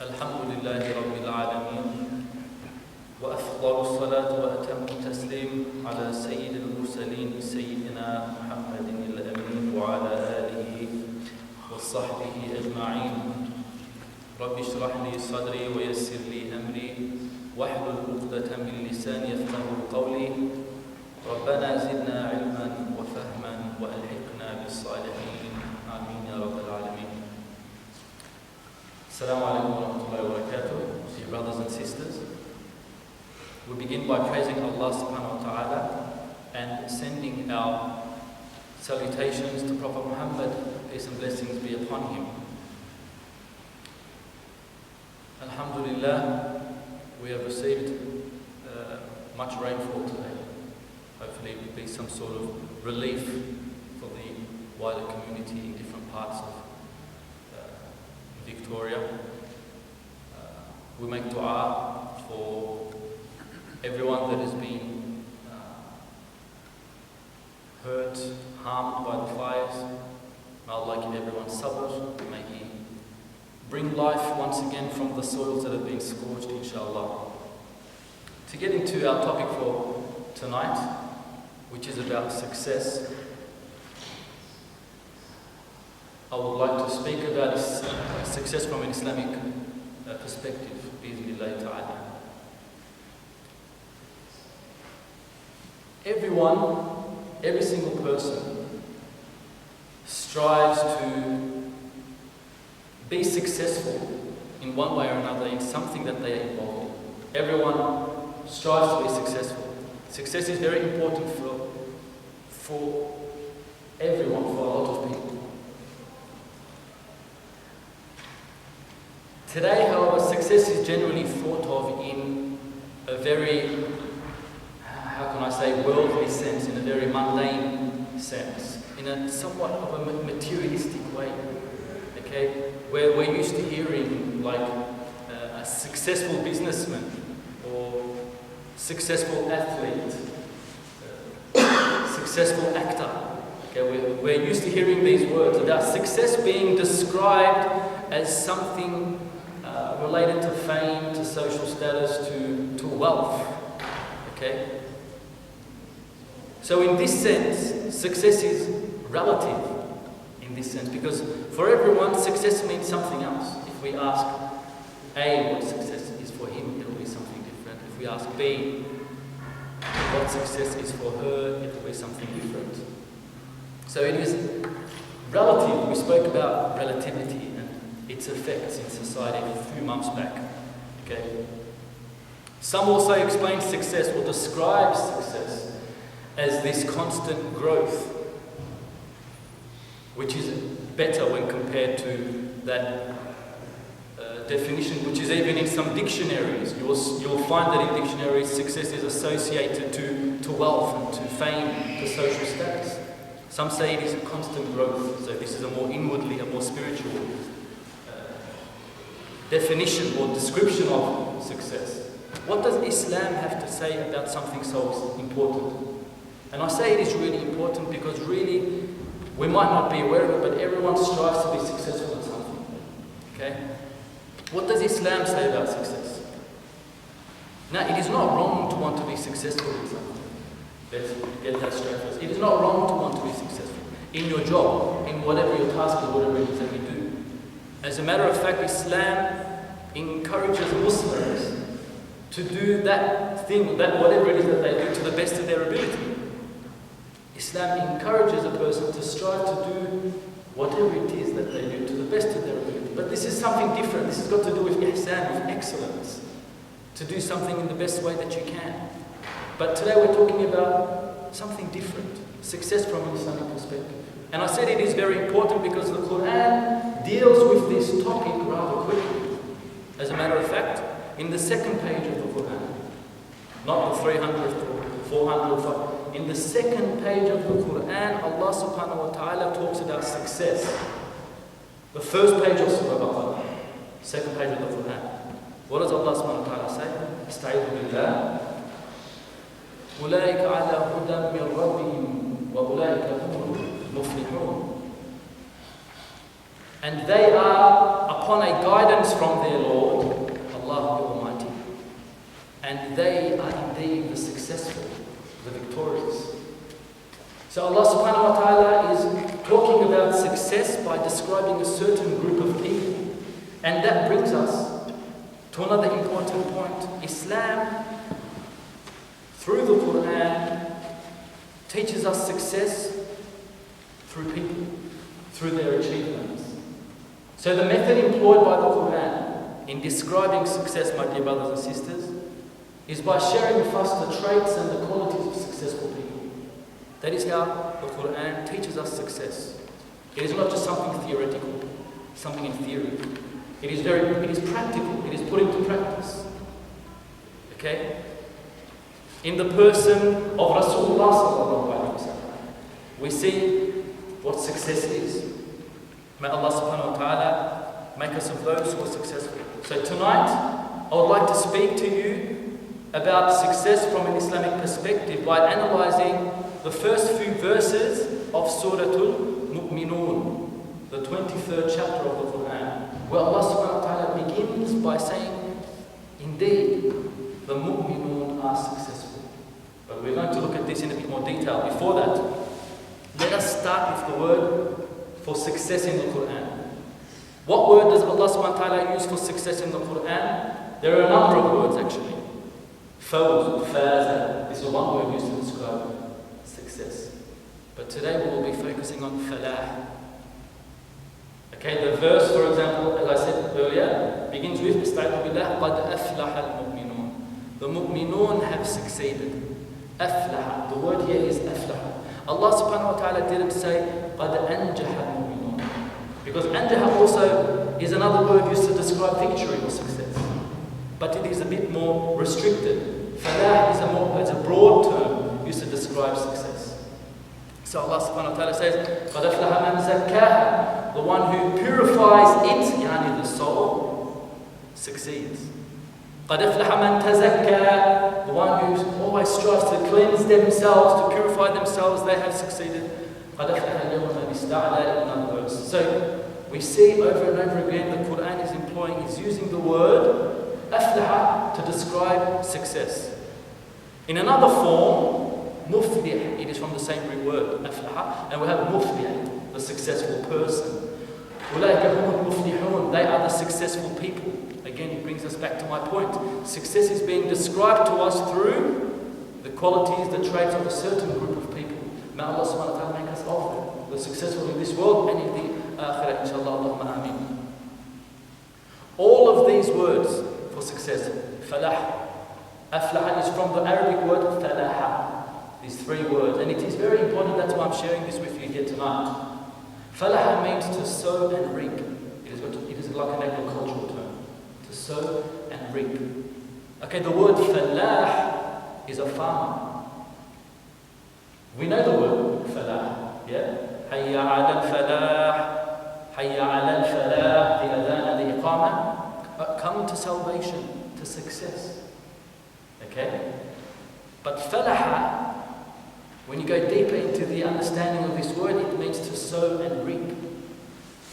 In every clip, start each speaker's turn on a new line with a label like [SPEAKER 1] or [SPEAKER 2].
[SPEAKER 1] الحمد لله رب العالمين وأفضل الصلاة وأتم التسليم على سيد المرسلين سيدنا محمد الأمين وعلى آله وصحبه أجمعين. رب اشرح لي صدري ويسر لي أمري واحلل عقدة من لساني يفقهوا قولي. ربنا زدنا علما وفهما وألحقنا بالصالحين آمين يا رب العالمين. Assalamu alaikum wa rahmatullahi wa barakatuh. Dear brothers and sisters, we begin by praising Allah subhanahu wa ta'ala and sending our salutations to Prophet Muhammad, peace and blessings be upon him. Alhamdulillah, we have received much rainfall today. Hopefully it will be some sort of relief for the wider community in different parts of Victoria. We make dua for everyone that has been hurt, harmed by the fires. May Allah give everyone sabr. May He bring life once again from the soils that have been scorched, inshallah. To get into our topic for tonight, which is about success, I would like to speak about success from an Islamic perspective, bi'idhnillahi ta'ala. Every single person strives to be successful in one way or another in something that they are involved in. Everyone strives to be successful. Success is very important for everyone, for a lot of people. Today, however, success is generally thought of in a very, how can I say, worldly sense, in a very mundane sense, in a somewhat of a materialistic way, okay? Where we're used to hearing like a successful businessman or successful athlete, successful actor. Okay, we're used to hearing these words about success being described as something related to fame, to social status, to wealth. Okay? So in this sense, success is relative in this sense, because for everyone, success means something else. If we ask A what success is for him, it will be something different. If we ask B what success is for her, it will be something different. So it is relative. We spoke about relativity and its effects in society a few months back. Okay. Some also explain success or describe success as this constant growth, which is better when compared to that definition, which is even in some dictionaries. You'll find that in dictionaries success is associated to wealth and to fame, to social status. Some say it is a constant growth, so this is a more inwardly, a more spiritual definition or description of success. What does Islam have to say about something so important? And I say it is really important because really, we might not be aware of it, but everyone strives to be successful in something. Okay? What does Islam say about success? Now, it is not wrong to want to be successful in something. Let's get that straight first. It is not wrong to want to be successful in your job, in whatever your task is, whatever it is that you do. As a matter of fact, Islam encourages Muslims to do that thing, that whatever it is that they do, to the best of their ability. Islam encourages a person to strive to do whatever it is that they do to the best of their ability. But this is something different. This has got to do with ihsan, with excellence. To do something in the best way that you can. But today we're talking about something different. Success from an Islamic perspective. And I said it is very important because the Quran deals with this topic rather quickly. As a matter of fact, in the second page of the Quran, not the 300th or 400th, in the second page of the Quran, Allah subhanahu wa ta'ala talks about success. The first page of Surah Baqarah, second page of the Quran. What does Allah subhanahu wa ta'ala say? Asta'idhu billah. أولئك على هدى من ربهم وأولئك هم المفلحون. And they are upon a guidance from their Lord, Allah the Almighty. And they are indeed the successful, the victorious. So Allah subhanahu wa ta'ala is talking about success by describing a certain group of people. And that brings us to another important point. Islam, through the Quran, teaches us success through people, through their achievements. So the method employed by the Quran in describing success, my dear brothers and sisters, is by sharing with us the traits and the qualities of successful people. That is how the Quran teaches us success. It is not just something theoretical, something in theory. It is practical, it is put into practice. Okay? In the person of Rasulullah sallallahu alaihi wasallam, we see what success is. May Allah subhanahu wa ta'ala make us of those who are successful. So tonight, I would like to speak to you about success from an Islamic perspective by analysing the first few verses of Surah Al-Mu'minun, the 23rd chapter of the Quran, where Allah subhanahu wa ta'ala begins by saying, indeed, the Mu'minun are successful. But we're going to look at this in a bit more detail. Before that, let us start with the word for success in the Quran. What word does Allah subhanahu wa ta'ala use for success in the Quran? There are a number of words actually. Fawz, faza. This is one word used to describe success. But today we will be focusing on falah. Okay, the verse, for example, as I said earlier, begins with Ista'idhu billah, qad aflaha al-mu'minun. The mu'minun have succeeded. Aflaha. The word here is aflaha. Allah subhanahu wa ta'ala didn't say qad anjaha al-mu'minun. Because anjaha also is another word used to describe victory or success. But it is a bit more restricted. Falah is a broad term used to describe success. So Allah subhanahu wa ta'ala says, قَدْ أَفْلَحَ مَنْ زَكَّاهَا. The one who purifies it, yani the soul, succeeds. قَدْ أَفْلَحَ مَنْ تَزَكَّى. The one who always strives to cleanse themselves, to purify themselves, they have succeeded. قَدْ أَفْلَحَ الْيَوْمَ مَنِ اسْتَعْلَى. In other words. So we see over and over again the Quran is using the word aflaha to describe success. In another form, muflih, it is from the same Greek word, aflaha, and we have muflih, the successful person. Ulaika humul muflihun, they are the successful people. Again, it brings us back to my point. Success is being described to us through the qualities, the traits of a certain group of people. May Allah subhanahu wa ta'ala make us of them, the successful in this world and in the akhirah, inshallah, Allahumma ameen. All of these words for success, falah. Aflaha is from the Arabic word falaha. These three words, and it is very important, that's why I'm sharing this with you here tonight. Falaha means to sow and reap. It is like an agricultural term. To sow and reap. Okay, the word falah is a farmer. We know the word falah, yeah? Hayya ala al-falah, hayya ala al-falah, the adhan, the iqamah. Come to salvation, to success. Okay? But falaha, when you go deeper into the understanding of this word, it means to sow and reap.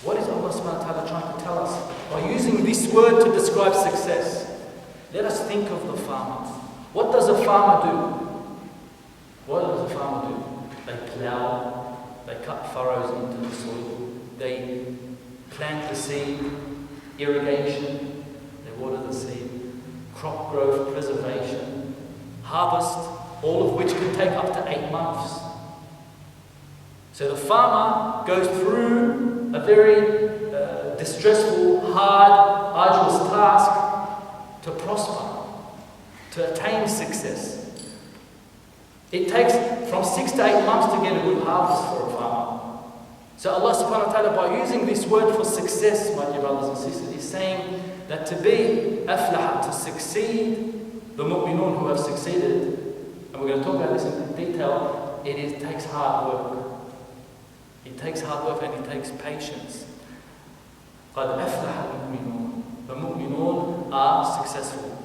[SPEAKER 1] What is Allah subhanahu wa ta'ala trying to tell us? By using this word to describe success, let us think of the farmer. What does a farmer do? What does a farmer do? They plow, they cut furrows into the soil, they plant the seed, irrigation, they water the seed, crop growth, preservation, harvest, all of which can take up to 8 months. So the farmer goes through a very distressful, hard, arduous task to prosper, to attain success. It takes from 6 to 8 months to get a good harvest for a farmer. So Allah subhanahu wa ta'ala, by using this word for success, my dear brothers and sisters, is saying that to be aflaha, to succeed, the mu'minun who have succeeded, and we're going to talk about this in detail, it takes hard work. It takes hard work and it takes patience. قَدْ أَفْلَحَ الْمُؤْمِنُونَ. The mu'minun are successful.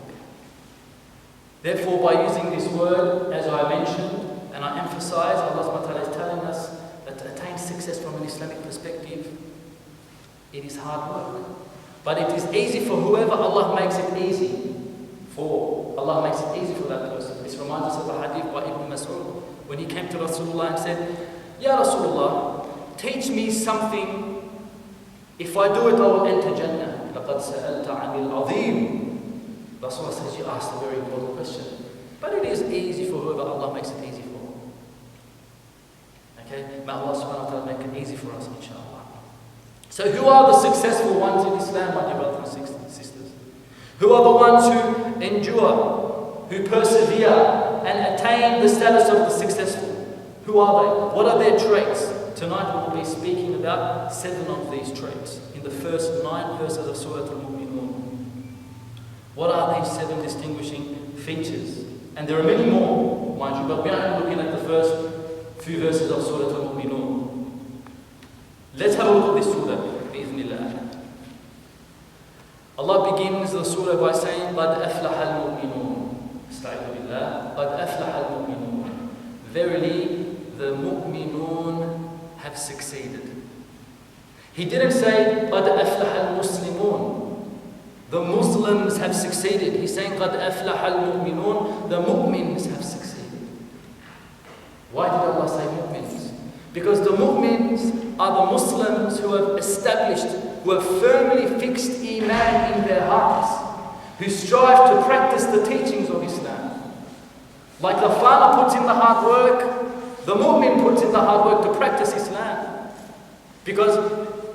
[SPEAKER 1] Therefore, by using this word, as I mentioned, and I emphasize, Allah subhanahu wa ta'ala is telling us that to attain success from an Islamic perspective, it is hard work. But it is easy for whoever Allah makes it easy for. Allah makes it easy for that person. This reminds us of the hadith by Ibn Mas'ud when he came to Rasulullah and said, Ya Rasulullah, teach me something. If I do it, I will enter Jannah. لَقَدْ سَأَلْتَ عَنِ الْعَظِيمِ. Rasulullah says, you asked a very important question. But it is easy for whoever Allah makes it easy for. Okay? May Allah subhanahu wa ta'ala make it easy for us, inshallah. So who are the successful ones in Islam, my dear brothers and sisters? Who are the ones who endure, who persevere, and attain the status of the successful? Who are they? What are their traits? Tonight we will be speaking about 7 of these traits in the first 9 verses of Surah Al-Mu'minun. What are these 7 distinguishing features? And there are many more, mind you, but we are looking at the first few verses of Surah Al-Mu'minun. Let's have a look at this surah, bi'idhnillah. Allah begins the surah by saying, قَدْ أَفْلَحَ الْمُؤْمِنُونَ. Astagfirullah billah. قَدْ أَفْلَحَ الْمُؤْمِنُونَ. Verily, the mu'minun have succeeded. He didn't say, قَدْ أَفْلَحَ الْمُسْلِمُونَ. The Muslims have succeeded. He's saying, قَدْ أَفْلَحَ الْمُؤْمِنُونَ. The mu'mins have succeeded. Why did Allah say mu'mins? Because the mu'mins are the Muslims who have established, who have firmly fixed iman in their hearts, who strive to practice the teachings of Islam. Like the farmer puts in the hard work, the mu'min puts in the hard work to practice Islam. Because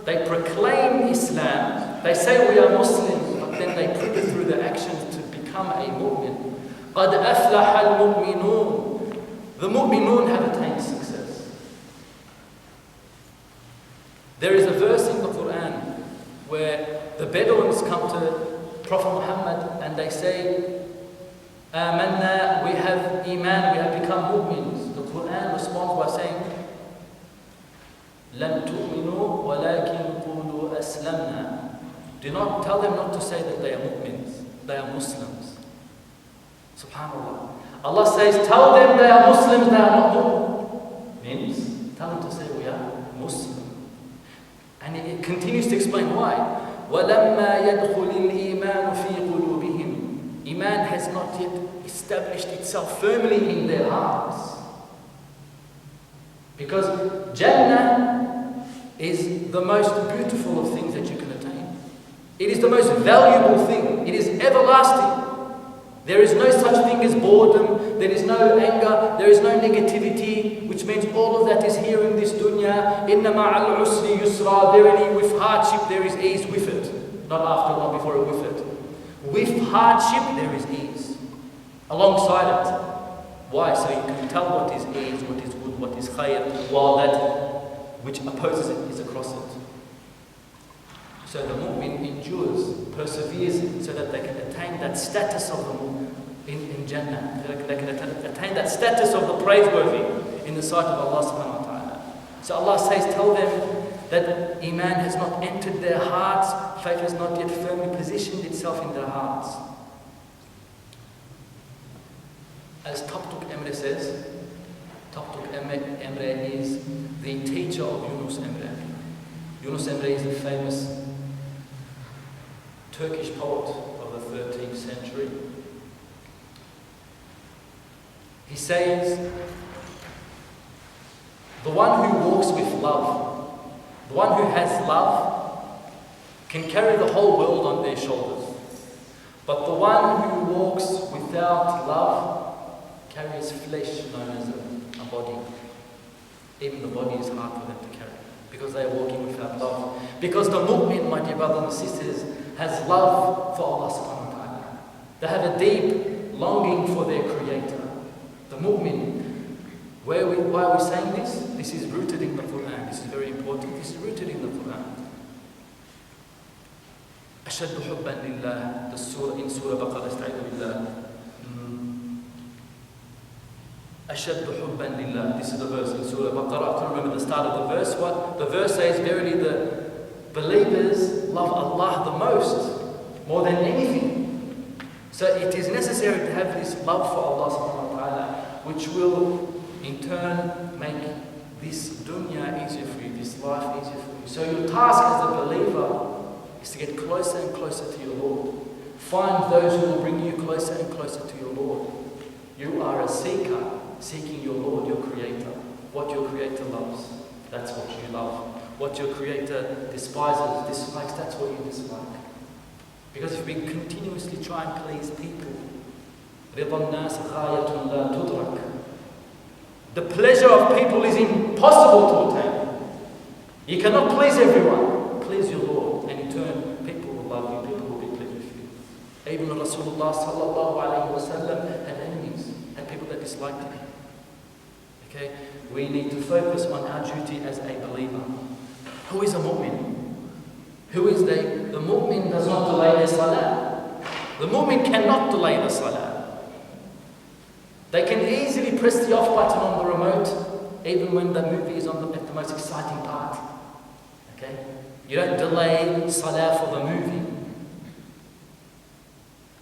[SPEAKER 1] they proclaim Islam, they say we are Muslims, but then they put it through their actions to become a mu'min. قَدْ أَفْلَحَ الْمُؤْمِنُونَ. The mu'minun have attained success. There is a verse in the Quran where the Bedouins come to Prophet Muhammad and they say, Amanna, we have iman, we have become mu'mins. The Quran responds by saying, Lam tu'minu walakin qulu aslamna. Do not tell them not to say that they are mu'mins, they are Muslims. Subhanallah. Allah says, tell them they are Muslims, they are not mu'mins. Tell them to say we are Muslims. And it continues to explain why. وَلَمَّا يَدْخُلِ الْإِيمَانُ فِي قُلُوبِهِمْ. Iman has not yet established itself firmly in their hearts. Because Jannah is the most beautiful of things that you can attain. It is the most valuable thing. It is everlasting. There is no such thing as boredom, there is no anger, there is no negativity, which means all of that is here in this dunya. إِنَّ مَعَ الْعُسْرِ يُسْرًا. Verily, with hardship there is ease with it. Not after, not before, with it. With hardship there is ease. Alongside it. Why? So you can tell what is ease, what is good, what is khayr, while that which opposes it is across it. So the mu'min endures, perseveres, so that they can attain that status of the mu'min in Jannah. They can attain that status of the praiseworthy in the sight of Allah subhanahu wa ta'ala. So Allah says, tell them that iman has not entered their hearts, faith has not yet firmly positioned itself in their hearts. As Tabtuk Emre says, Tabtuk Emre is the teacher of Yunus Emre. Yunus Emre is the famous Turkish poet of the 13th century. He says, the one who walks with love, the one who has love, can carry the whole world on their shoulders. But the one who walks without love carries flesh known as a body. Even the body is hard for them to carry because they are walking without love. Because the mu'min, my dear brothers and sisters, has love for Allah subhanahu wa ta'ala. They have a deep longing for their Creator. The mu'min. Why are we saying this? This is rooted in the Quran. This is very important. This is rooted in the Quran. أشد حبا لله. The surah in Surah Baqarah. استعيذ بالله. أشد حبا لله. This is the verse in Surah Baqarah. I can't remember the start of the verse. What the verse says, verily the believers love Allah the most, more than anything. So it is necessary to have this love for Allah subhanahu wa ta'ala, which will in turn make this dunya easier for you, this life easier for you. So your task as a believer is to get closer and closer to your Lord. Find those who will bring you closer and closer to your Lord. You are a seeker, seeking your Lord, your Creator. What your Creator loves, that's what you love. What your Creator despises, dislikes, that's what you dislike. Because if we continuously try and please people, the pleasure of people is impossible to attain. You cannot please everyone. Please your Lord, and in turn, people will love you, people will be pleased with you. Even Rasulullah sallallahu alayhi wa sallam had enemies, had people that disliked him. Okay? We need to focus on our duty as a believer. Who is a mu'min? Who is the mu'min does not delay their salah. The mu'min cannot delay the salah. They can easily press the off button on the remote, even when the movie is on at the most exciting part. Okay? You don't delay salah for the movie.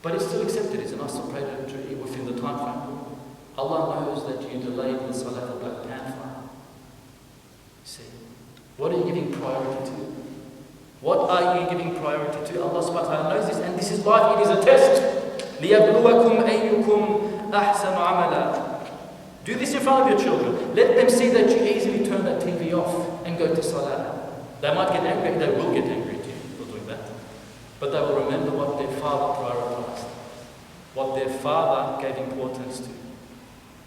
[SPEAKER 1] But it's still accepted, isn't it? I still pray within the time frame. Allah knows that you delayed the salah for Black Panther. See, what are you giving priority to? What are you giving priority to? Allah subhanahu wa ta'ala knows this, and this is life, it is a test. لِيَبْلُوَكُمْ أَيُّكُمْ أَحْسَنُ عَمَلًا. Do this in front of your children. Let them see that you easily turn that TV off and go to salah. They might get angry, they will get angry at you for doing that. But they will remember what their father prioritized, what their father gave importance to.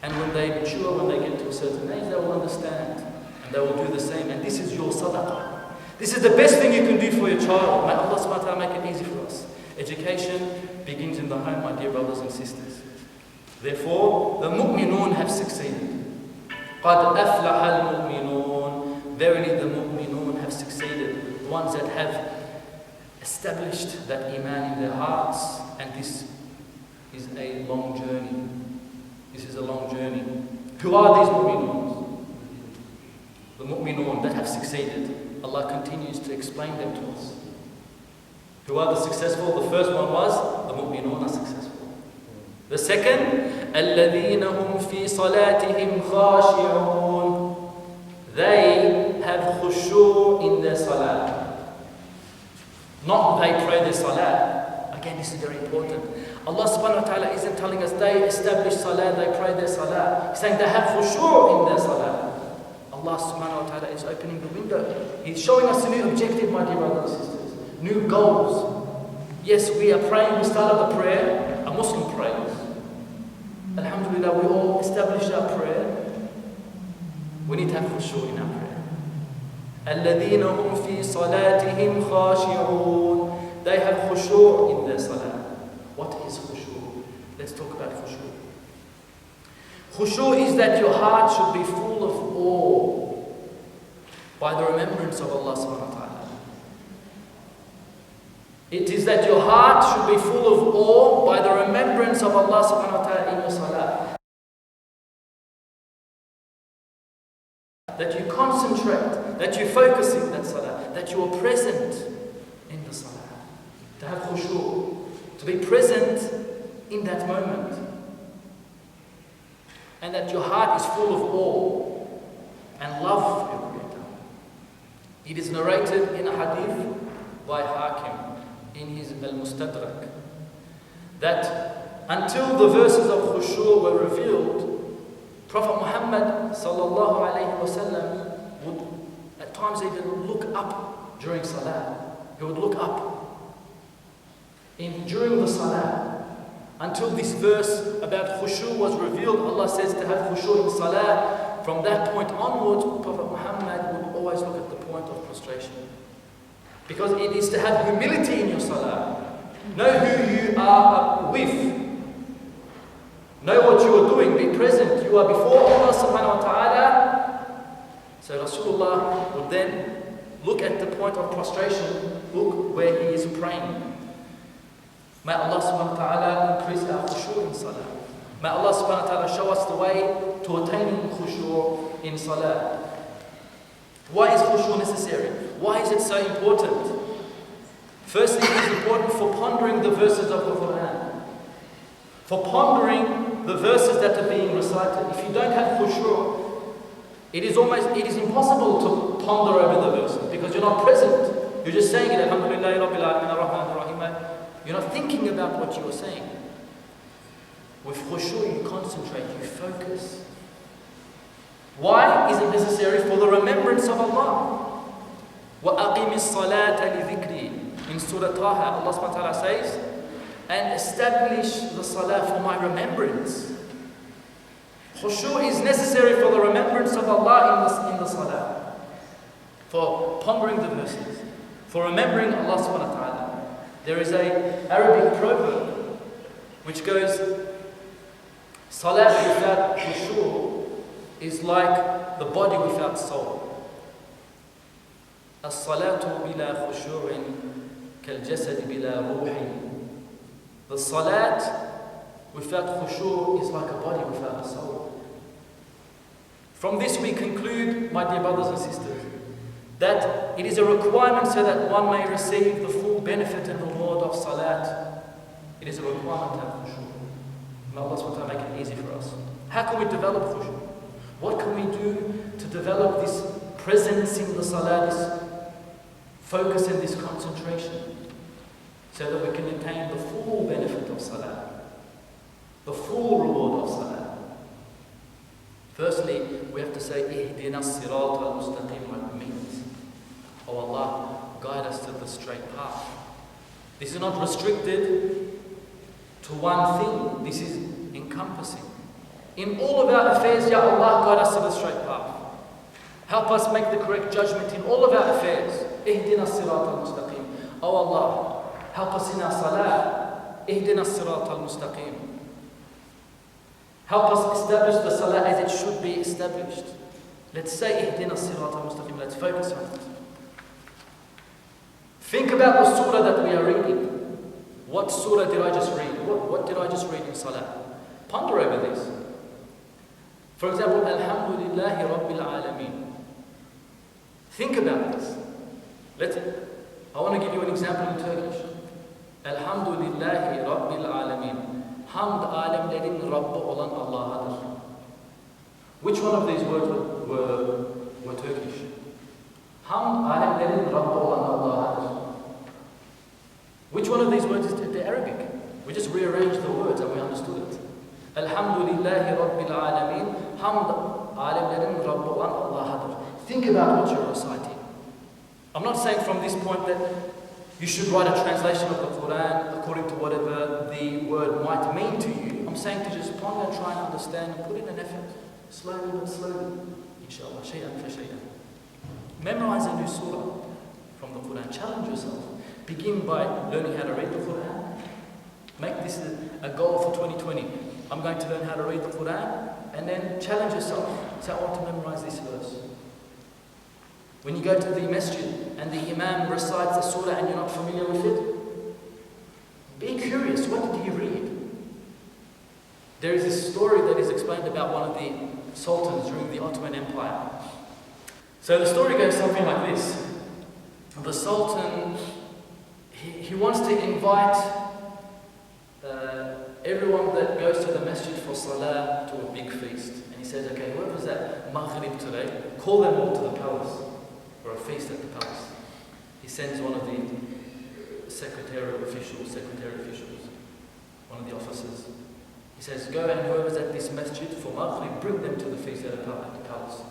[SPEAKER 1] And when they mature, when they get to a certain age, they will understand and they will do the same. And this is your sadaqah. This is the best thing you can do for your child. May Allah subhanahu wa ta'ala make it easy for us. Education begins in the home, my dear brothers and sisters. Therefore, the mu'minun have succeeded. قَدْ أَفْلَحَ الْمُؤْمِنُونَ. Verily the mu'minun have succeeded. The ones that have established that iman in their hearts. And this is a long journey. This is a long journey. Who are these mu'minun? The mu'minun that have succeeded. Allah continues to explain them to us. Who are the successful? The first one was the mu'minun are successful. The second, الَّذِينَ هُمْ فِي صَلَاتِهِمْ خَاشِعُونَ. They have khushu' in their salah. Not they pray their salah. Again, this is very important. Allah subhanahu wa ta'ala isn't telling us they establish salah, they pray their salah. He's saying they have khushu' in their salah. Allah subhanahu wa ta'ala is opening the window. He's showing us a new objective, my dear brothers and sisters. New goals. Yes, we are praying, we started the prayer, a Muslim prays. Alhamdulillah, we all established our prayer. We need to have khushu' in our prayer. الَّذِينَ هُمْ فِي صَلَاتِهِمْ خَاشِعُونَ. They have khushu' in their salah. What is khushu'? Let's talk about khushu'. Khushu' is that your heart should be full of awe by the remembrance of Allah subhanahu wa ta'ala. It is that your heart should be full of awe by the remembrance of Allah subhanahu wa ta'ala in your salah. That you concentrate, that you focus in that salah, that you are present in the salah. To have khushu', to be present in that moment. And that your heart is full of awe and love for your Creator. It is narrated in a hadith by Hakim in his Al-Mustadrak that until the verses of khushu' were revealed, Prophet Muhammad sallallahu alayhi wa sallam would at times even look up during salah. He would look up during the salah. Until this verse about khushu' was revealed, Allah says to have khushu' in salah. From that point onwards, Prophet Muhammad would always look at the point of prostration. Because it is to have humility in your salah. Know who you are with. Know what you are doing. Be present. You are before Allah subhanahu wa ta'ala. So Rasulullah would then look at the point of prostration. Look where he is praying. May Allah subhanahu wa ta'ala increase our khushu' in salah. May Allah subhanahu wa ta'ala show us the way to attaining khushu' in salah. Why is khushu' necessary? Why is it so important? Firstly, it is important for pondering the verses of the Quran. For pondering the verses that are being recited. If you don't have khushu', it is impossible to ponder over the verses because you're not present. You're just saying it, Alhamdulillah, Rabbil Alamin, Ar-Rahman, Ar-Rahim. You're not thinking about what you're saying. With khushu', you concentrate, you focus. Why is it necessary? For the remembrance of Allah. وَأَقِمِ الصَّلَاةَ لِذِكْرِي. In Surah Taha, Allah subhanahu wa ta'ala says, and establish the salah for my remembrance. Khushu' is necessary for the remembrance of Allah in the salah. For pondering the verses. For remembering Allah subhanahu wa ta'ala. There is an Arabic proverb which goes, salah without khushu' is like the body without soul. As-salatu bila khushu'in kal-jasad bila ruhi. The salat without khushu' is like a body without a soul. From this we conclude, my dear brothers and sisters, that it is a requirement so that one may receive the full benefit and reward of salat. It is a requirement to have khushu'. May Allah subhanahu wa ta'ala make it easy for us. How can we develop khushu'? What can we do to develop this presence in the salah, this focus and this concentration, so that we can attain the full benefit of salah, the full reward of salah? Firstly, we have to say, Ihdina as-sirata al-mustaqim, like means. Oh Allah, guide us to the straight path. This is not restricted to one thing. This is encompassing. In all of our affairs, Ya Allah, guide us to the straight path. Help us make the correct judgment in all of our affairs. Ihdina as-sirata al-mustaqim. Oh Allah, help us in our salah. Ihdina as-sirata al-mustaqim. Help us establish the salah as it should be established. Let's say Ihdina as-sirata al-mustaqim. Let's focus on it. Think about the surah that we are reading. What surah did I just read? What did I just read in salah? Ponder over this. For example, Alhamdulillahi Rabbil Alameen. Think about this. I want to give you an example in Turkish. Alhamdulillahi Rabbil Alameen. Hamd alemlerin Rabbi olan Allah'adır. Which one of these words were Turkish? Hamd alemlerin Rabbi olan Allah'adır. Which one of these words is the Arabic? We just rearranged the words and we understood it. Alhamdulillahi Rabbil Alameen. Hamd alemlerin Rabbi olan Allah'adır. Think about what you're reciting. I'm not saying from this point that you should write a translation of the Quran according to whatever the word might mean to you. I'm saying to just ponder and try and understand and put in an effort. Slowly but slowly. Inshallah, shay'an fa shay'an. Memorize a new surah from the Quran. Challenge yourself. Begin by learning how to read the Quran. Make this a goal for 2020. I'm going to learn how to read the Quran, and then challenge yourself. Say, I want to memorize this verse. When you go to the masjid and the imam recites a surah and you're not familiar with it, be curious. What did he read? There is this story that is explained about one of the sultans during the Ottoman Empire. So the story goes something like this. The sultan, he wants to invite everyone that goes to the masjid for salah to a big feast. And he says, okay, whoever's at Maghrib today, call them all to the palace for a feast at the palace. He sends one of the secretary officials, one of the officers. He says, go and whoever's at this masjid for Maghrib, bring them to the feast at the palace.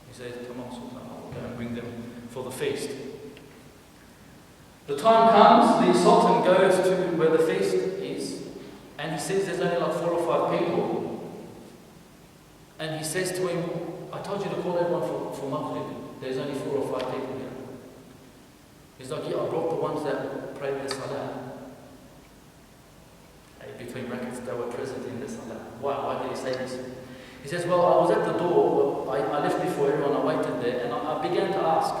[SPEAKER 1] He says, come on, Sultan, I'll go and bring them for the feast. The time comes, the Sultan goes to where the feast is, and he sees there's only like 4 or 5 people. And he says to him, I told you to call everyone for Maghrib. There's only 4 or 5 people here. He's like, yeah, I brought the ones that prayed the salah. Between brackets, they were present in the salah. Why did he say this? He says, well, I was at the door, I left before everyone, I waited there, and I began to ask,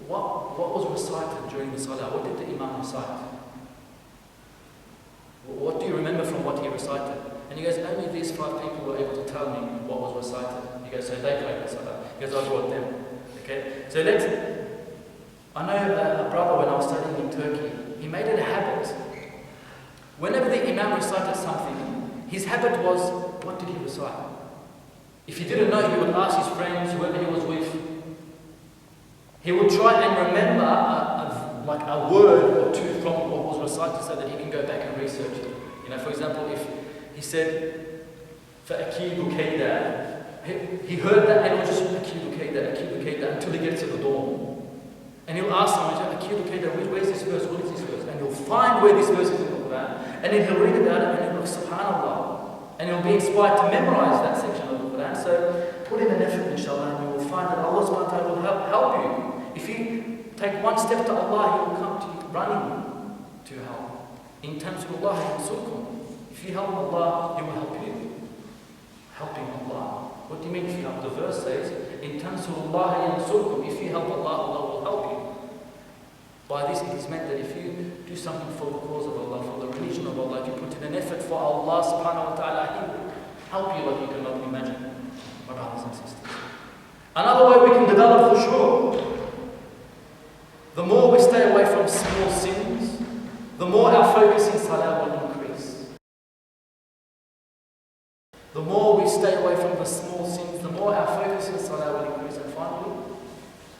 [SPEAKER 1] what was recited during the salah? What did the imam recite? What do you remember from what he recited? And he goes, only these 5 people were able to tell me what was recited. He goes, so they played the salah. He goes, I brought them. Okay? So I know a brother when I was studying in Turkey, he made it a habit. Whenever the imam recited something, his habit was, what did he recite? If he didn't know, he would ask his friends, whoever he was with. He will try and remember like a word or two from what was recited so that he can go back and research it. You know, for example, if he said, فَأَكِيدُ كَيْدًا, he heard that and he will just أَكِيدُ كَيْدًا until he gets to the door. And he'll ask someone, أَكِيدُ كَيْدًا, where's this verse? What is this verse? And he'll find where this verse is in the Quran. And then he'll read about it and he'll look, subhanAllah. And he'll be inspired to memorize that section of the Quran. So put in an effort, inshallah, and you will find that Allah subhanahu wa ta'ala will help you. If you take one step to Allah, He will come to you running to help. In terms of Allah, if you help Allah, He will help you. Helping Allah. What do you mean if you help? The verse says, in terms of Allah, if you help Allah, Allah will help you. By this it is meant that if you do something for the cause of Allah, for the religion of Allah, if you put in an effort for Allah subhanahu wa ta'ala, He will help you like you cannot imagine. My brothers and sisters. Another way we can develop khushu'. The more we stay away from small sins, the more our focus in salah will increase. The more we stay away from the small sins, the more our focus in salah will increase. And finally,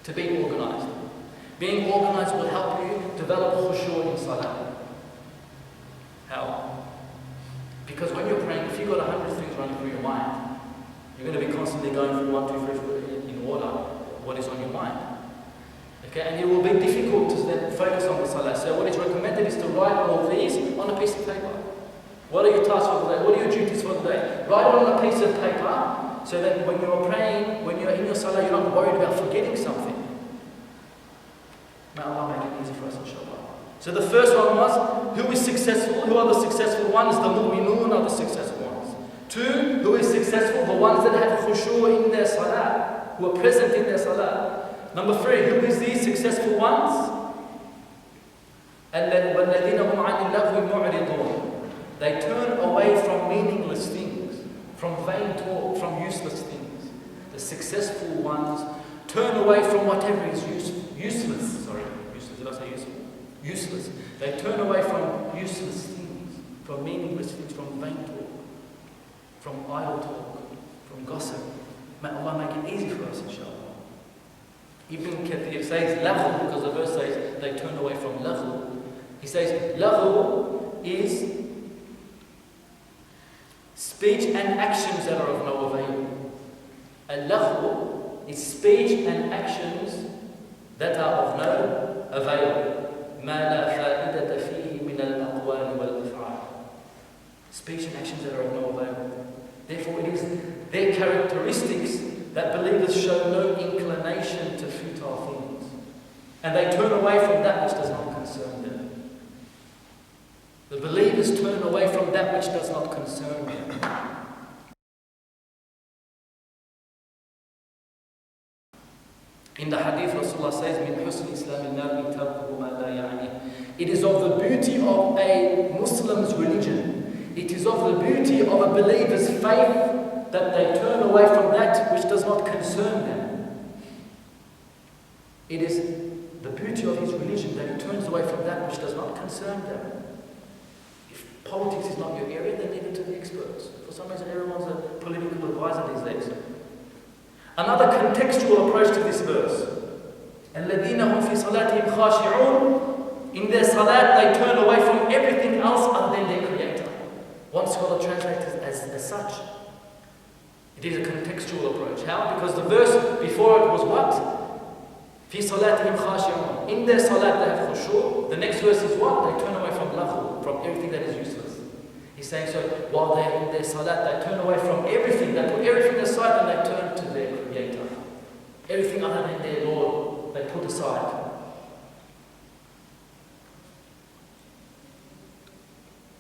[SPEAKER 1] to be organized. Being organized will help you develop khushu' in salah. How? Because when you're praying, if you've got 100 things running through your mind, you're going to be constantly going through 1, 2, 3, 4 in order what is on your mind. Okay, and it will be difficult to then focus on the salah. So what is recommended is to write all these on a piece of paper. What are your tasks for the day? What are your duties for the day? Write it on a piece of paper so that when you're praying, when you're in your salah, you're not worried about forgetting something. May Allah make it easy for us, inshallah. So the first one was, who is successful? Who are the successful ones? The mu'minun are the successful ones. 2, who is successful? The ones that have khushu' in their salah, who are present in their salah. Number 3, who is these successful ones? وَالَّذِينَ هُمْ عَنِ اللَّغْوِ مُعْرِضُونَ. They turn away from meaningless things, from vain talk, from useless things. The successful ones turn away from whatever is useless. Sorry, useless. Did I say useful? Useless. They turn away from useless things, from meaningless things, from vain talk, from idle talk, from gossip. May Allah make it easy for us, inshallah. Ibn Kathir says laghu, because the verse says they turn away from laghu. He says laghu is speech and actions that are of no avail. Al-laghu is speech and actions that are of no avail. مَا لَا فَائِدَةَ فِيهِ مِنَ الْأَقْوَالِ وَالْأَفْعَالِ. Speech and actions that are of no avail. Therefore, it is their characteristics that believers show no inclination to futile things. And they turn away from that which does not concern them. The believers turn away from that which does not concern them. In the hadith, Rasulullah says, مِنْ حُسْنِ إِسْلَامِ الْمَرْءِ تَرْكُهُ مَا لَا يَعْنِيهِ. It is of the beauty of a Muslim's religion. It is of the beauty of a believer's faith that they turn away from that which does not concern them. It is the beauty of his religion that he turns away from that which does not concern them. If politics is not your area, then leave it to the experts. For some reason, everyone's a political advisor these days. Another contextual approach to this verse. الَّذِينَ هُمْ فِي صَلَاتِهِمْ خَاشِعُونَ. In their salat, they turn away from everything else other than their Creator. One scholar translates it as such. It is a contextual approach. How? Because the verse before it was what? فِي صَلَاتِهِمْ خَاشِعُونَ. In their salat they have khushu'. The next verse is what? They turn away from laghu, from everything that is useless. He's saying so while they're in their salat, they turn away from everything. They put everything aside and they turn to their Creator. Everything other than their Lord, they put aside.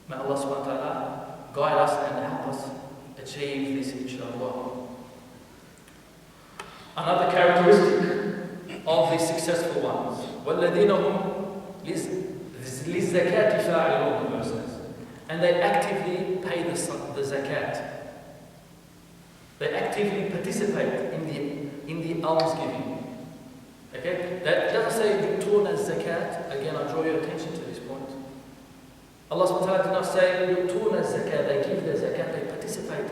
[SPEAKER 1] May Allah subhanahu wa ta'ala guide us and help us achieve this, inshallah. Another characteristic of the successful ones. وَالَّذِينَ هُمْ لِلزَّكَاةِ فَاعِلُونَ, the verse says. And they actively pay the zakat. They actively participate in the almsgiving. Okay? That doesn't say yu'tuna zakat. Again, I draw your attention to this point. Allah subhanahu wa ta'ala did not say yu'tuna zakat. They give their zakat. They participate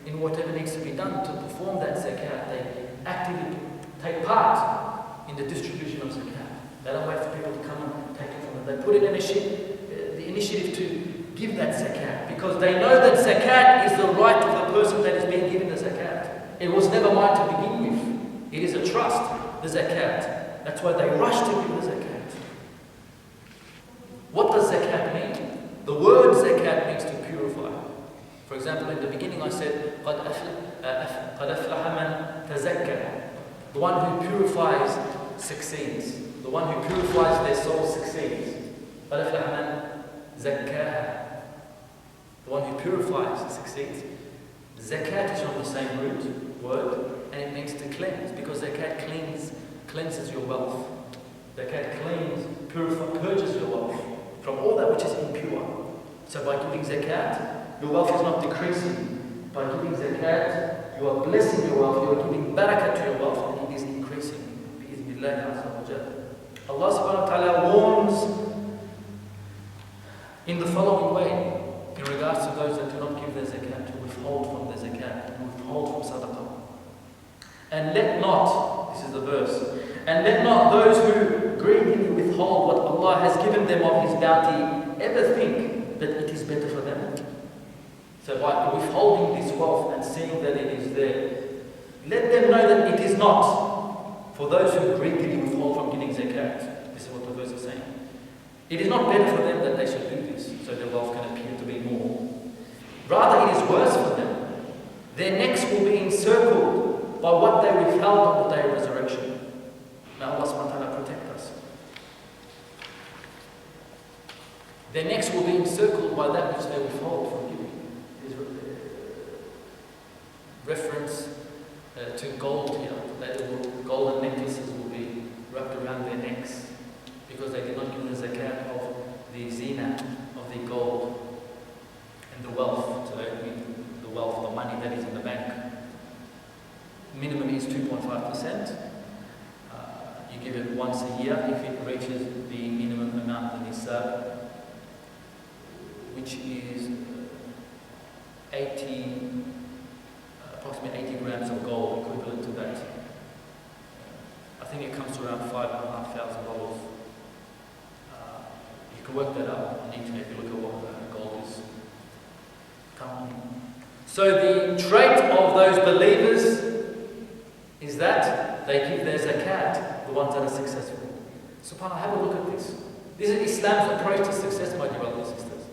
[SPEAKER 1] in whatever needs to be done to perform that zakat. They actively take part in the distribution of zakat. They don't wait for people to come and take it from them. They put in the initiative to give that zakat because they know that zakat is the right of the person that is being given the zakat. It was never mine to begin with. It is a trust, the zakat. That's why they rush to give the zakat. What does zakat mean? The word zakat means to purify. For example, in the beginning I said, قَدْ أَفْلَحَ مَنْ تَزَكَّى. The one who purifies succeeds. The one who purifies their soul succeeds. قَدْ أَفْلَحَ مَنْ زَكَّاهَا. The one who purifies succeeds. Zakat is from the same root word, and it means to cleanse, because zakat cleanses your wealth. Zakat purges your wealth from all that which is impure. So by giving zakat, your wealth is not decreasing. By giving zakat, you are blessing your wealth, you are giving barakah to your wealth, and it is increasing. Allah subhanahu wa ta'ala warns in the following way in regards to those that do not give their zakat, to withhold from their zakat, and withhold from sadaqah. And let not, this is the verse, and let not those who greedily withhold what Allah has given them of His bounty ever think that it is better for them. So by withholding this wealth and seeing that it is there, let them know that it is not for those who greedily withhold from giving zakat. This is what the verse is saying. It is not better for them that they should do this, so their wealth can appear to be more. Rather, it is worse for them. Their necks will be encircled by what they withheld on the day of resurrection. May Allah subhanahu wa ta'ala protect us. Their necks will be encircled by that which they withhold from giving. Reference to gold here. That golden necklaces will be wrapped around their necks because they did not give the zakat of the zina, of the gold and the wealth. So the wealth, the money that is in the bank. Minimum is 2.5%. You give it once a year if it reaches the minimum amount of the nisab, which is approximately 80 grams of gold, equivalent to that. I think it comes to around $5,500. You can work that out on the internet if you look at what gold is currently. So the trait of those believers is that they give their zakat, the ones that are successful. SubhanAllah, have a look at this. This is Islam's approach to success, my dear brothers and sisters.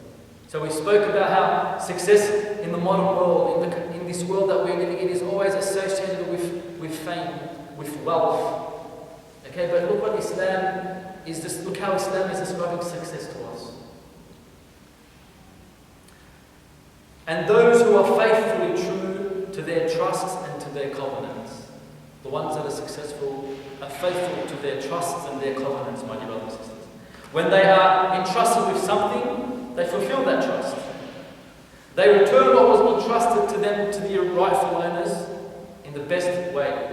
[SPEAKER 1] So we spoke about how success in the modern world, in this world that we're living in, is always associated with fame, with wealth. Okay, but look what Islam is. Look how Islam is describing success to us. And those who are faithfully true to their trusts and to their covenants, the ones that are successful are faithful to their trusts and their covenants, my dear brothers and sisters. When they are entrusted with something, they fulfill that trust. They return what was entrusted to them to the rightful owners in the best way.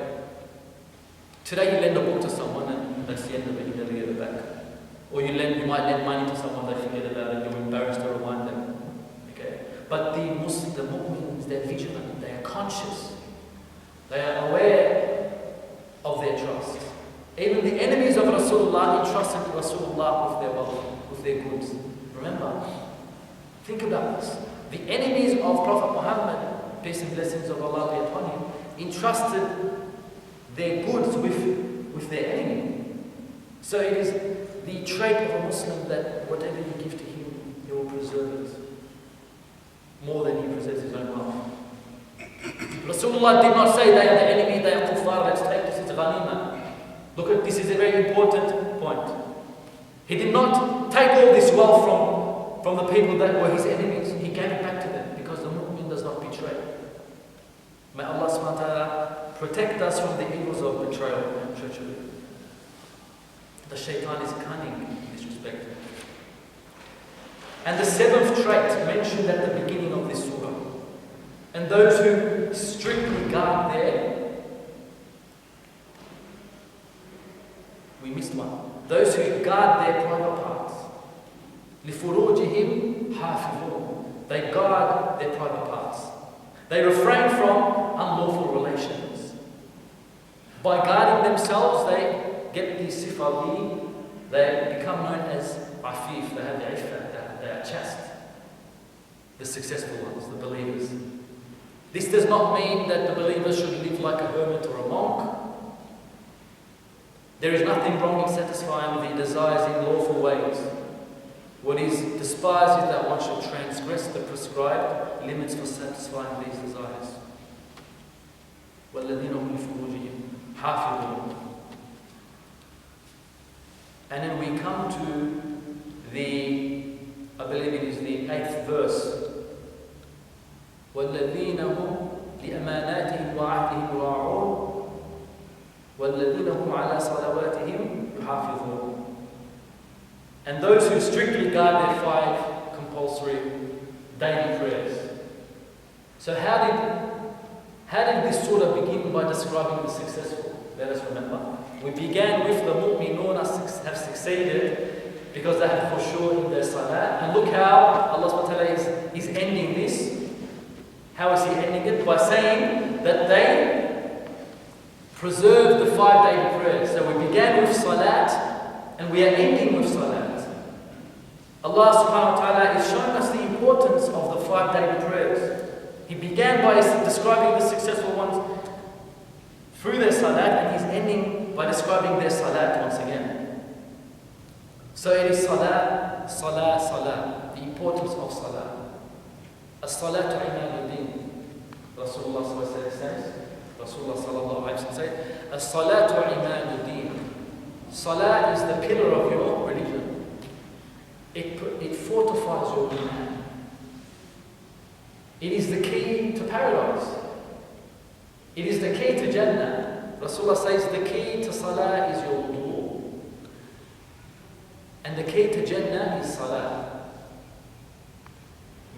[SPEAKER 1] Today you lend a book to someone and that's the end of it, you never get it back. Or you might lend money to someone, they forget about it, you're embarrassed to remind them. Okay? But the Muslims, they're vigilant, they are conscious. They are aware of their trust. Even the enemies of Rasulullah entrusted Rasulullah with their wealth, with their goods. Remember, think about this. The enemies of Prophet Muhammad, peace and blessings of Allah be upon him, entrusted their goods with their enemy. So it is the trait of a Muslim that whatever you give to him, he will preserve it more than he preserves his own wealth. Rasulullah did not say they are the enemy, they are kuffar, let's take this, it's ghanima. Look at this, is a very important point. He did not take all this wealth from the people that were his enemies. He gave it back to them because the mu'min does not betray. May Allah subhanahu wa ta'ala protect us from the evils of betrayal and treachery. The shaitan is cunning in this respect. And the seventh trait mentioned at the beginning of this surah. And those who strictly guard we missed one. Those who guard their private parts. لِفُرُوجِهِمْ حَافِظُونَ. They guard their private parts. They refrain from unlawful relations. By guarding themselves, get the sifa, they become known as afif, they have the iffah, they are chaste. The successful ones, the believers. This does not mean that the believers should live like a hermit or a monk. There is nothing wrong in satisfying the desires in lawful ways. What is despised is that one should transgress the prescribed limits for satisfying these desires. وَالَّذِينَ هُمْ لِفُرُوجِهِمْ حَافِظُونَ. And then we come to I believe it is the 8th verse. وَالَّذِينَ هُمْ لِأَمَانَاتِهِمْ وَعَهْدِهِمْ رَاعُونَ وَالَّذِينَ هُمْ عَلَى صَلَوَاتِهِمْ يُحَافِظُونَ. And those who strictly guard their 5 compulsory daily prayers. So how did this surah begin by describing the successful? Let us remember. We began with the mu'minun have succeeded because they have khushu' in their salah. And look how Allah subhanahu wa ta'ala is ending this. How is He ending it? By saying that they preserve the 5 daily prayers. So we began with salat and we are ending with salat. Allah subhanahu wa ta'ala is showing us the importance of the 5 daily prayers. He began by describing the successful ones through their salat, and He's ending by describing their salat once again. So it is salah, salah, salah, the importance of salah. As-salatu imaduddin. Rasulullah sallallahu alayhi wa says, Rasulullah sallallahu alayhi wa says, as-salatu imaduddin. Salah is the pillar of your religion. It fortifies your iman. It is the key to paradise. It is the key to Jannah. Rasulullah says the key to Salah is your wudu. And the key to Jannah is Salah.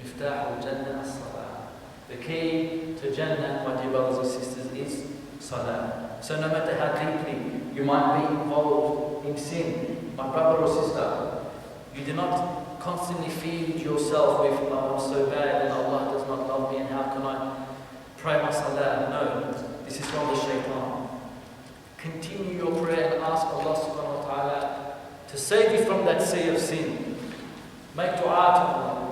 [SPEAKER 1] Miftah al-Jannah as-Salah. The key to Jannah, my dear brothers and sisters, is Salah. So no matter how deeply you might be involved in sin, my brother or sister, you do not constantly feed yourself with, oh, I'm so bad and Allah does not love me and how can I pray my salah? No, this is from the shaitan. Continue your prayer and ask Allah subhanahu wa ta'ala to save you from that sea of sin. Make dua to Allah.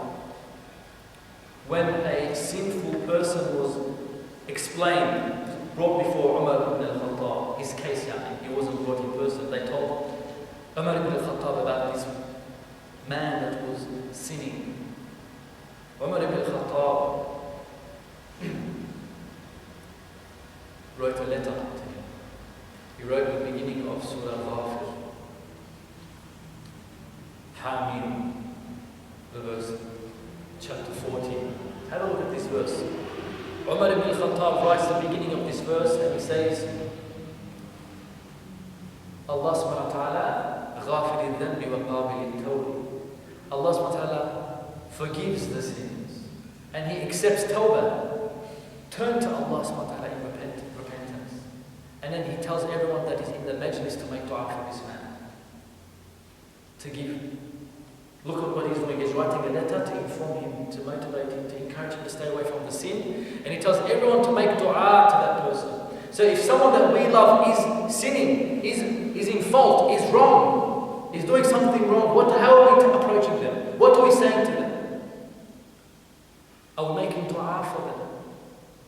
[SPEAKER 1] When a sinful person was explained, brought before Umar ibn al-Khattab, his case, he wasn't brought in person, they told Umar ibn al-Khattab about this man that was sinning. Umar ibn al-Khattab wrote a letter to him. He wrote the beginning of Surah Hereafter. Hamim, the verse, chapter 14. Have a look at this verse. Umar ibn al-Khattab writes the beginning of this verse and he says, Allah subhanahu wa ta'ala غافر الذنب وقابل التوب. Allah subhanahu wa ta'ala forgives the sins and He accepts tawbah. Turn to Allah subhanahu wa ta'ala in repentance. And then He tells everyone that is in the majlis to make dua for this man. To give. Look at what he's doing. He's writing a letter to inform him, to motivate him, to encourage him to stay away from the sin. And he tells everyone to make dua to that person. So if someone that we love is sinning, is in fault, is wrong, is doing something wrong, how are we approaching them? What are we saying to them? Are we making dua for them?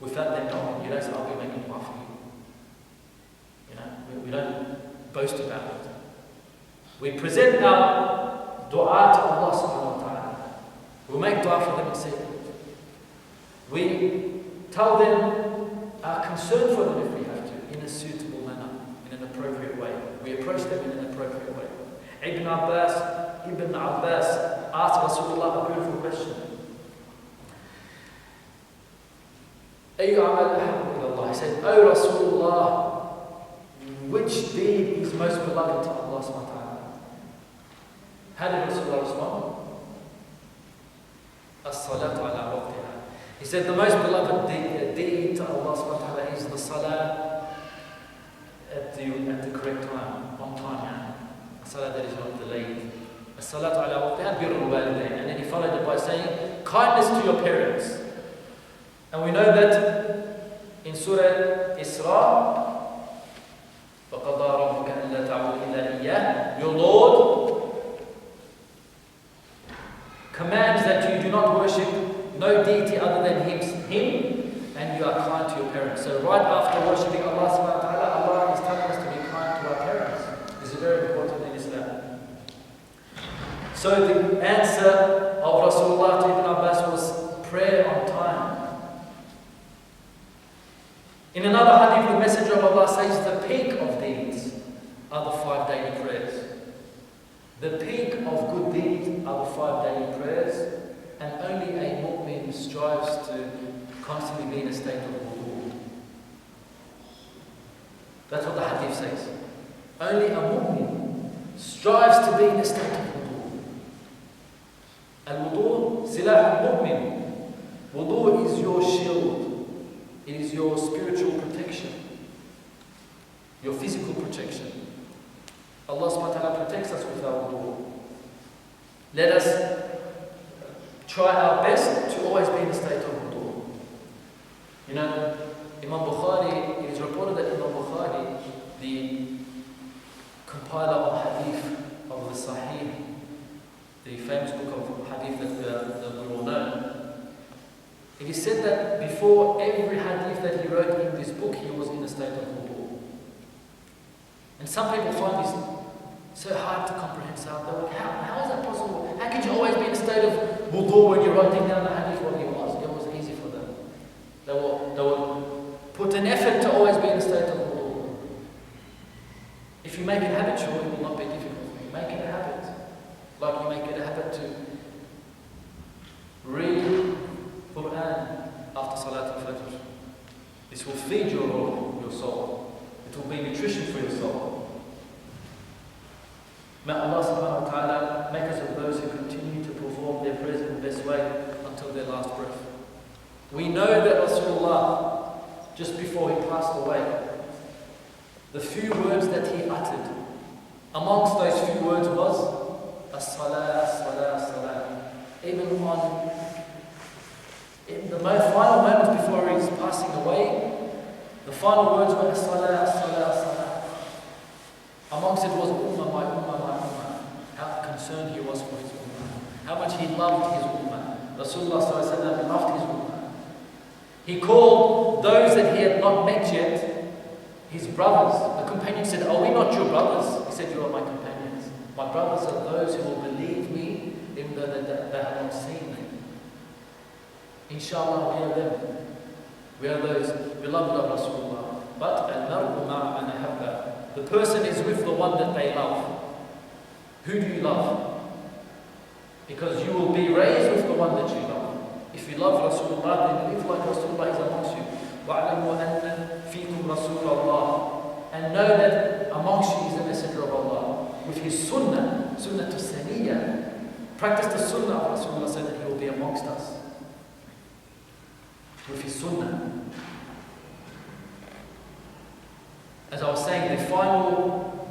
[SPEAKER 1] Without them knowing. You don't say, I'll be making dua for you. You know, we don't boast about it. We present our dua to Allah subhanahu wa ta'ala. We make dua for them in secret. We tell them our concern for them if we have to, in a suitable manner, in an appropriate way. We approach them in an appropriate way. Ibn Abbas asked Rasulullah a beautiful question. أي عمل أحب إلى الله? He said, O Rasulullah, which deed is most beloved to Allah subhanahu wa ta'ala? How did Rasulullah respond? As-salatu ala waqtiha. He said the most beloved deed to Allah subhanahu wa ta'ala is the salah at the correct time, on time. A salah that is not delayed. As-salatu ala waqtiha birrul walidayn. And then he followed it by saying, kindness to your parents. And we know that in Surah Isra, وَقَضَى رَبُّكَ أَلَّا تَعْبُدُوا So the answer of Rasulullah to Ibn Abbas was prayer on time. In another hadith, the Messenger of Allah says the peak of deeds are the 5 daily prayers. The peak of good deeds are the 5 daily prayers, and only a mu'min strives to constantly be in a state of wudu. That's what the hadith says. Only a mu'min strives to be in a state of wudu. Al-wudu silah al-mu'min. Wudu is your shield. It is your spiritual protection, your physical protection. Allah subhanahu wa ta'ala protects us with our wudu. Let us try our best to always be in a state of wudu. You know, Imam Bukhari, it is reported that Imam Bukhari, the compiler of hadith of the Sahih, the famous book of hadith that we all know, it is said that before every hadith that he wrote in this book, he was in a state of wudu. And some people find this so hard to comprehend. So they're like, how is that possible? How can you always be in a state of wudu when you're writing down the hadith? Well, it was easy for them. They will put an effort to always be in a state of wudu. If you make it habitual, it will not be difficult. You make it a habit, like you make it a habit to read Quran after Salat al-Fajr. This will feed your soul. It will be nutrition for your soul. May Allah subhanahu wa ta'ala make us of those who continue to perform their prayers in the best way until their last breath. We know that Rasulullah, just before he passed away, the few words that he uttered, amongst those few words was as-salah, as-salah, as-salah. Even in the final moments before he's passing away, the final words were as-salah, as-salah, as-salah. Amongst it was ummah, my ummah, my ummah. How concerned he was for his ummah. How much he loved his ummah. Rasulullah loved his ummah. He called those that he had not met yet his brothers. The companions said, "Are we not your brothers?" He said, "You are my companions. My brothers are those who will believe me even though they have not seen me." Inshallah, we are them. We are those beloved of Rasulullah. But al-mar'u ma'a man ahabba. The person is with the one that they love. Who do you love? Because you will be raised with the one that you love. If you love Rasulullah, then live like Rasulullah is amongst you. وَعْلَمُوا أَنَّ فِيكُمْ رَسُولَ اللَّهِ. And know that amongst you is the Messenger of Allah. With his sunnah, sunnah to saniyah. Practice the sunnah of Rasulullah so that he will be amongst us. With his sunnah. As I was saying, the final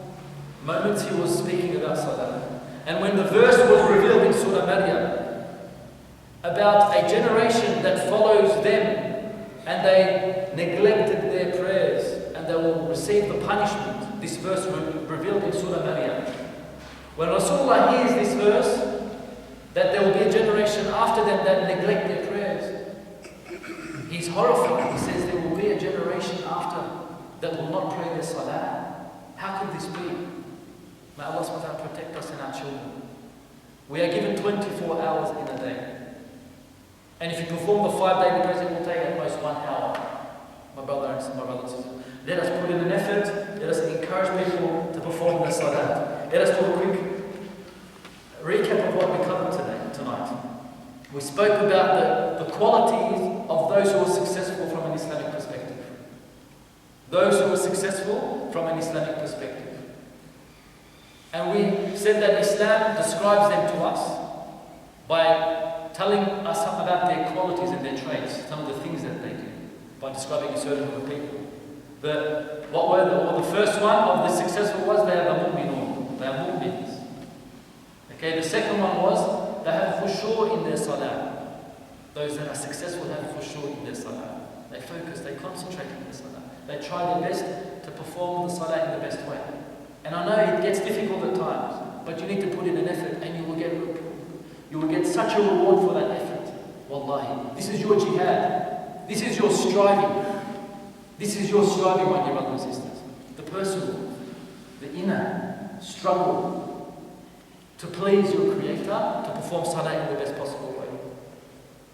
[SPEAKER 1] moments he was speaking about salah. And when the verse was revealed in Surah Maryam about a generation that follows them and they neglected their prayers and they will receive the punishment, this verse was revealed in Surah Maryam. When Rasulullah hears this verse, that there will be a generation after them that neglect their prayers, he's horrified. He says there will be a generation after that will not pray their salah. How could this be? May Allah subhanahu wa ta'ala protect us and our children. We are given 24 hours in a day. And if you perform the 5 daily prayers, it will take at most 1 hour. My brothers and sisters, let us put in an effort. Let us encourage people to perform the salah. Let us do a quick recap of what we covered tonight. We spoke about the qualities of those who are successful from an Islamic perspective. Those who are successful from an Islamic perspective. And we said that Islam describes them to us by telling us about their qualities and their traits, some of the things that they do, by describing a certain group of people. The first one of the successful was they are the mu'minun, they are mu'mins. Okay, the second one was they have khushu' in their salah. Those that are successful have khushu' in their salah. They focus, they concentrate in their salah. They try their best to perform the salah in the best way. And I know it gets difficult at times, but you need to put in an effort and you will get such a reward for that effort. Wallahi. This is your jihad. This is your striving. This is your striving, my dear brothers and sisters. The personal, the inner struggle to please your Creator, to perform salah in the best possible way,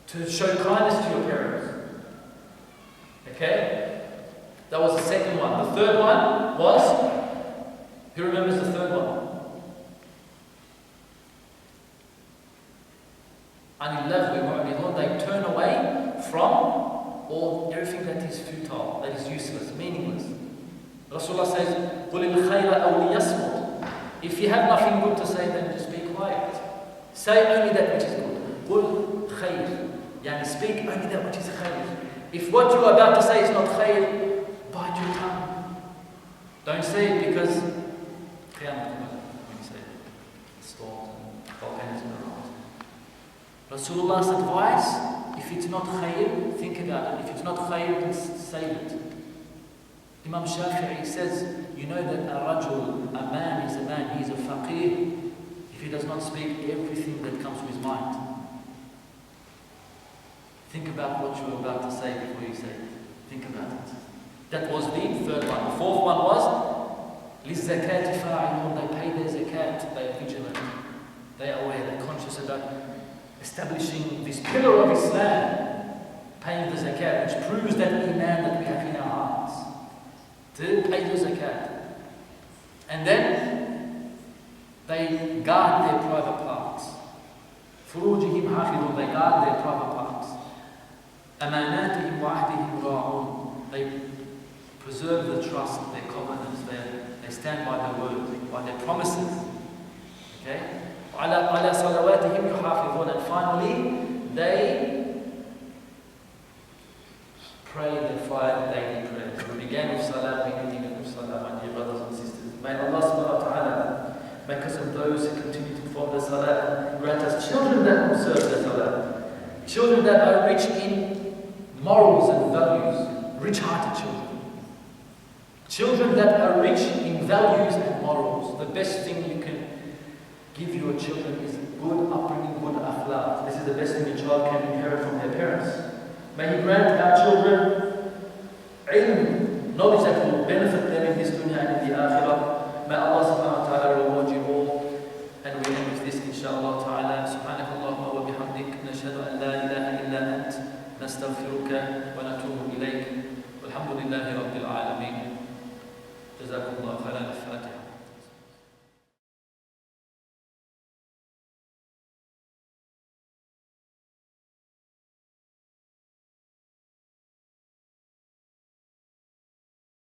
[SPEAKER 1] to show kindness to your parents. Okay? That was the second one. The third one was, who remembers the third one? They turn away from everything that is futile, that is useless, meaningless. Rasulullah says, قُلِ الْخَيْرَ أَوْ لِيَصْمُتْ. If you have nothing good to say, then just be quiet. Say only that which is good. قُلْ خَيْرٍ. Yani speak only that which is khayr. If what you are about to say is not khayr, bite your tongue. Don't say it because qiyamah, when you say storms and volcanoes around. Rasulullah's advice, if it's not khayr, think about it. If it's not khayr, then say it. Imam Shafi'i says, you know that a man is a man, he is a faqih, if he does not speak everything that comes to his mind. Think about what you are about to say before you say it. Think about it. That was the third one. The fourth one was, لِلزَّكَاةِ فَاعِلُونَ. They pay their zakat, they are vigilant, they are aware, they are conscious about establishing this pillar of Islam, paying the zakat, which proves that iman that we have in our hearts. To pay the zakat. And then they guard their private parts. فُرُوجِهِمْ حَافِظُونَ. They guard their private parts. أَمَانَاتِهِمْ وَعَهْدِهِمْ رَاعُونَ. They preserve the trust, their covenants, they stand by their word, by their promises. Okay? عَلَى صَلَوَاتِهِمْ يُحَافِظُونَ. And finally, they pray their 5 daily prayers. We began with salah, we continue with salah, my dear brothers and sisters. May Allah subhanahu wa ta'ala make us of those who continue to perform the salah and grant us children that observe the salah. Children that are rich in morals and values, rich-hearted children. Children that are rich in values and morals. The best thing you can give your children is good upbringing, good akhlaq. This is the best thing a child can inherit from their parents. May He grant our children ilm, knowledge that will benefit them in this dunya and in the akhirah. May Allah subhanahu wa ta'ala reward you all. And we end with this inshaAllah ta'ala. Subhanaka Allahumma wa bihamdik. Nashhadu an la ilaha illa ant. Nastaghfiruka wa natubu ilayk. Walhamdulillahi rabbil alameen. Jazakumullah khairan.